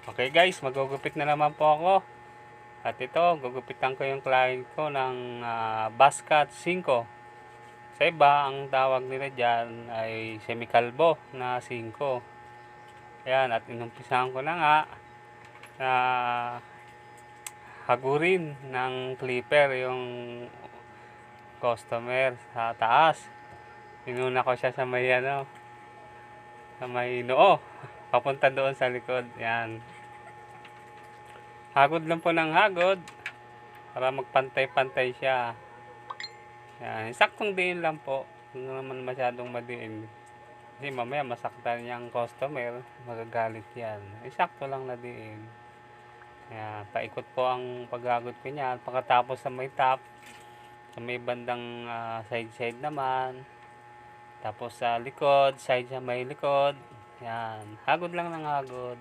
Okay guys, magugupit na naman po ako. At ito, gugupitan ko yung client ko ng Bascat 5. Sa iba, ang tawag nila dyan ay semikalbo na 5. Ayan, at inumpisahan ko na nga na hagurin ng clipper yung customer sa taas. Inuna ko siya sa may sa may noo. Papunta doon sa likod. Yan. Hagod lang po ng hagod para magpantay-pantay siya. Yan. Saktong diin lang po. Hindi naman masyadong madiin. Kasi mamaya masaktan niyang customer. Magagalit yan. Sakto lang na diin. Yan. Paikot po ang paghagod ko niyan. Pagkatapos sa may top, sa may bandang side-side naman. Tapos sa likod, side sa may likod. Yan. Hagod lang ng hagod.